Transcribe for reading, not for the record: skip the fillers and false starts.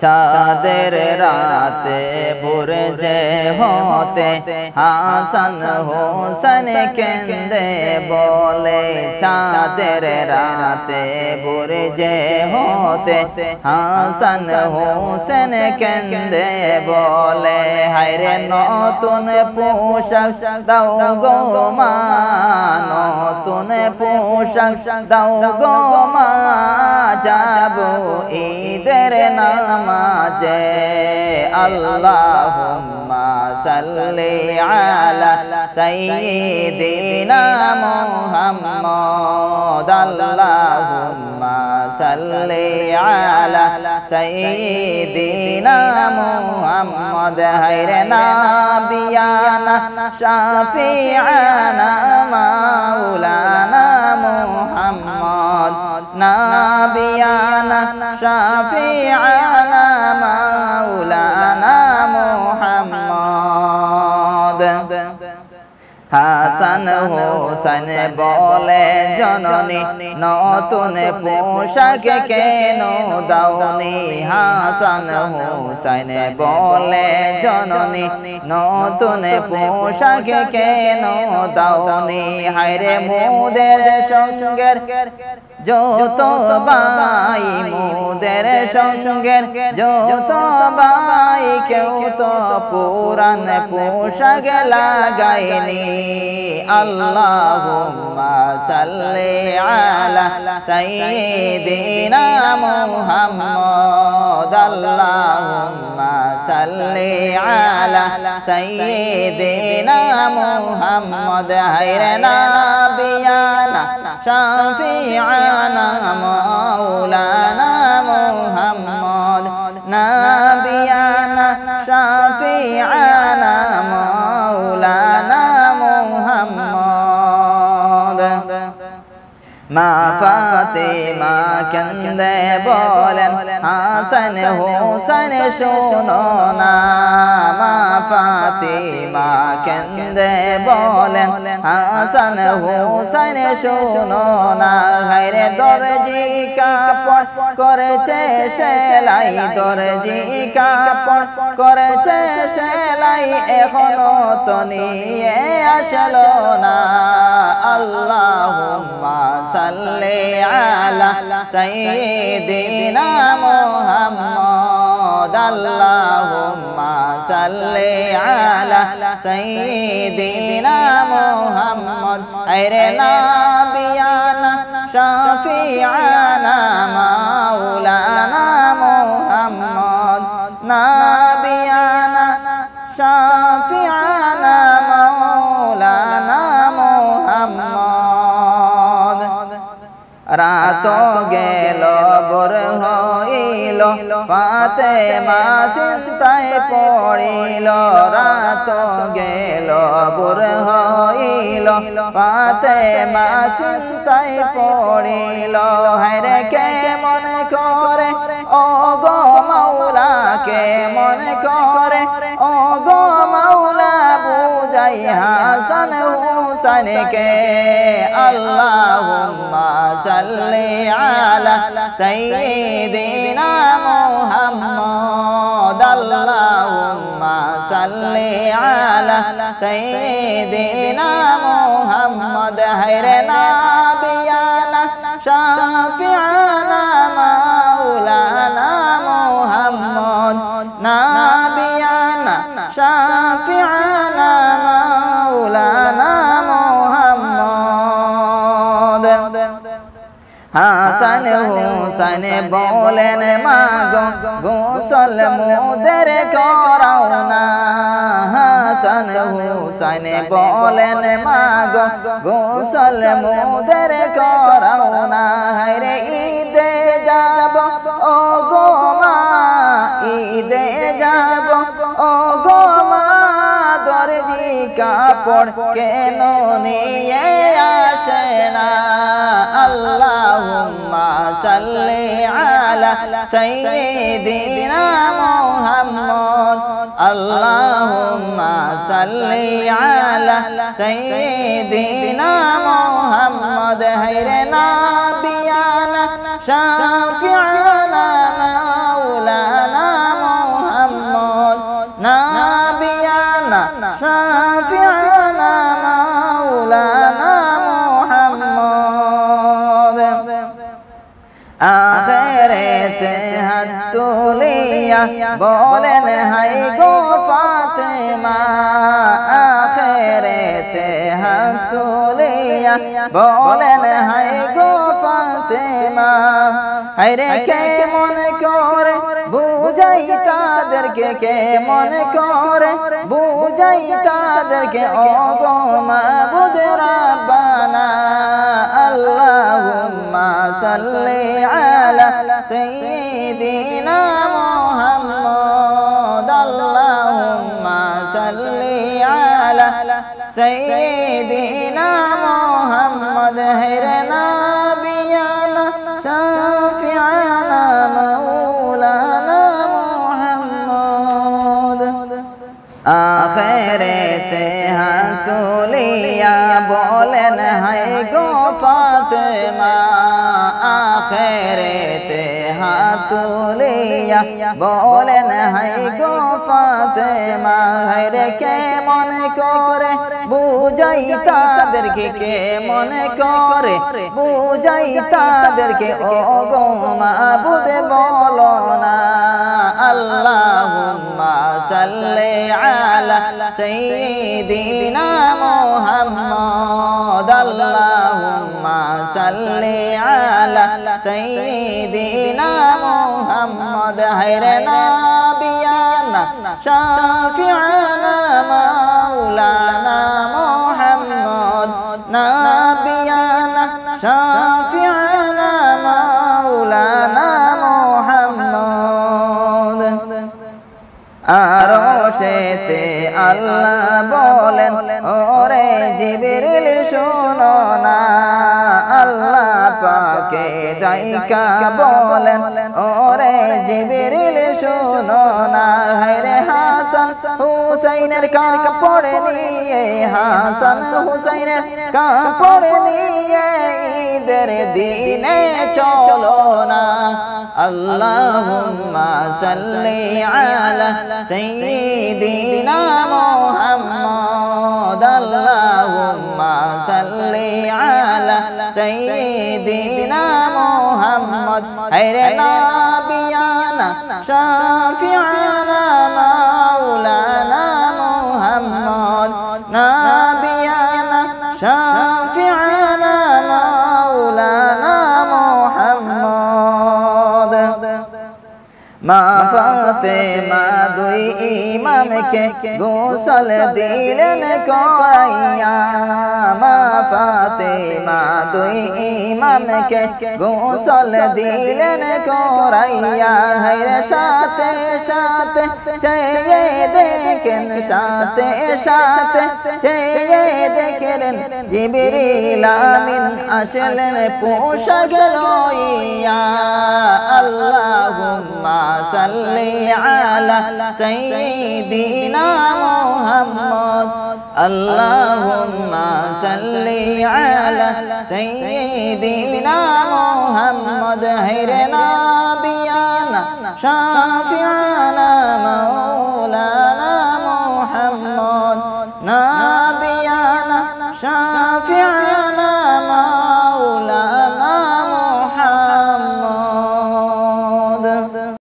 চাঁদের রাতে বুরজে হতে হাসান হোসেন কেন্দে বলে চাঁদের রাতে বুরজে হতে হাসান হোসেন কেন্দে বলে হায়রে নতুন পোশাক দাও গো মা নতুন পোশাক দাও গো মা যাব ঈদের নামাজে আল্লাহুম্মা সাল্লি আলা সাইয়্যিদিনা মুহাম্মদ আল্লাহুম্মা সাল্লি আলা সাইয়্যিদিনা মুহাম্মদ হায়রে নাবিয়ানা শাফিআনা মাওলানা মুহাম্মদ নাবিয়ানা শাফিআনা মাওলানা মুহাম্মদ হাসান হোসেন বলে জননী নতুন পোশাক কেন দাওনি হাসান হোসেন বলে জননী নতুন পোশাক কেন দাওনি হায়রে মোদের সঙ্গের যত ভাই মোদের সঙ্গের যত ভাই কেউ তো পুরান পোশাক লাগায়নি আল্লাহুম্মা সাল্লি আলা সাইয়্যিদিনা মুহাম্মদ আল্লাহুম্মা সাল্লি আলা সাইয়্যিদিনা মুহাম্মদ হায়রে নাবিয়ানা শাফিআনা মাওলানা মুহাম্মদ নাবিয়ানা শাফিআনা মাওলানা মুহাম্মদ মা ফাতিমা কেন্দে বলেন হাসান হোসেন শোনো না মা ফাতিমা কেন্দে বলেন হাসান হোসেন শোনো না হায়রে দর্জি কাপড় করেছে সেলাই দর্জি কাপড় করেছে সেলাই এখনো তো নিয়ে আসলো না আল্লাহুম্মা সাল্লি আলা সাইয়্যিদিনা মুহাম্মদ আল্লাহুম্মা সাল্লি আলা সাইয়্যিদিনা মুহাম্মদ আরে নাবিয়ানা শাফিআনা মাওলানা মুহাম্মদ নাবিয়ানা শাফিআনা মাওলানা মুহাম্মদ রাত গেল ভোর হইল ফাতেমা চিন্তায় পড়িল রাত গেল ভোর হইল ফাতেমা চিন্তায় পড়িল হায়রে কেমন করে ও গো মাওলা কেমন করে ও গো মাওলা বুঝাই হাসান হোসেনকে আল্লাহুম্মা সাল্লি আলা সাইয়্যিদিনা মুহাম্মদ আল্লাহুম্মা সাল্লি আলা সাইয়্যিদিনা মুহাম্মদ হায়রে নাবিয়ানা শাফিআনা মাওলানা মুহাম্মদ নাবিয়ানা শাফিআনা মাওলানা মুহাম্মদ হাসান হোসেন বলেন মাগো গোসল মোদের করাও না হাসান হোসেন বলেন মাগো গোসল মোদের করাও না হায়রে ঈদে যাব ও গো মা ঈদে যাব ও গো মা দর্জি কাপড় কেন নিয়ে আসে না আল্লাহুম্মা সাল্লি আলা সাইয়্যিদিনা মুহাম্মদ আল্লাহুম্মা সাল্লি আলা সাইয়্যিদিনা মুহাম্মদ হায়রে নাবিয়ানা শাফিআনা মাওলানা হাত তুলিয়া বলেন হাই গো ফাতেমা আখেরেতে হাত তুলিয়া বলেন হাই গো ফাতেমা হায়রে কেমন করে বুঝাই তাদেরকে কেমন করে বুঝাই তাদেরকে ও গো মাবুদ রাব্বানা আল্লাহুম্মা সাল্লি আলা সাইয়্যিদিনা মুহাম্মদ আল্লাহুম্মা সাল্লি আলা সাইয়্যিদিনা মুহাম্মদ হেরে নাবিয়ানা শাফিআনা মাওলানা মুহাম্মদ আখিরাতে হাত তুলিয়া বলেন হায় গো ফাতেমা আখিরাতে হাত তুলিয়া বলেন হায় গো ফাতেমা হায়রে কেমন করে বুঝাই তাদেরকে কেমন করে বুঝাই তাদেরকে ও গো মাবুদ বলো না আল্লাহুম্মা সাল্লি আলা সাইয়্যিদিনা মুহাম্মদ আল্লাহুম্মা সাল্লি আলা সাইয়্যিদিনা মুহাম্মদ হায়রে নাবিয়ানা শাফিআনা মাওলানা মুহাম্মদ নাবিয়ানা শাফিআনা মাওলানা মুহাম্মদ আরশেতে আল্লাহ বলেন ওরে জিবরিল শোনো না আল্লাহ পাকে ডাইকা বলেন ওরে জিবরিল শোনো না হায়রে হাসান হুসাইনের কাপড় নিয়ে হাসান হুসাইনের কাপড় নিয়ে ঈদের দিনে চলো না আল্লাহুম্মা সাল্লি আলা সাইয়্যিদিনা মুহাম্মদ আল্লাহুম্মা সাল্লি আলা সাইয়্যিদিনা মুহাম্মদ হায়রে নাবিয়ানা শাফিআনা মাওলানা মুহাম্মদ নাবিয়ানা শাফিআনা মাওলানা মুহাম্মদ মা ফাতেমা দুই ইমামকে গোসল দিলেন করাইয়া মা ফাতেমা দুই ইমামকে গোসল দিলেন করাইয়া হায়রে সাথে সাথে চেয়ে দেখেন সাথে সাথে চেয়ে দেখলেন জিবরিল আমিন আসলেন পোশাক লইয়া আল্লাহুম্মা সাল্লি আলা সাইয়্যিদিনা মুহাম্মদ আল্লাহুম্মা সাল্লি আলা সাইয়্যিদিনা মুহাম্মদ হায়রে নাবিয়ানা শাফিআনা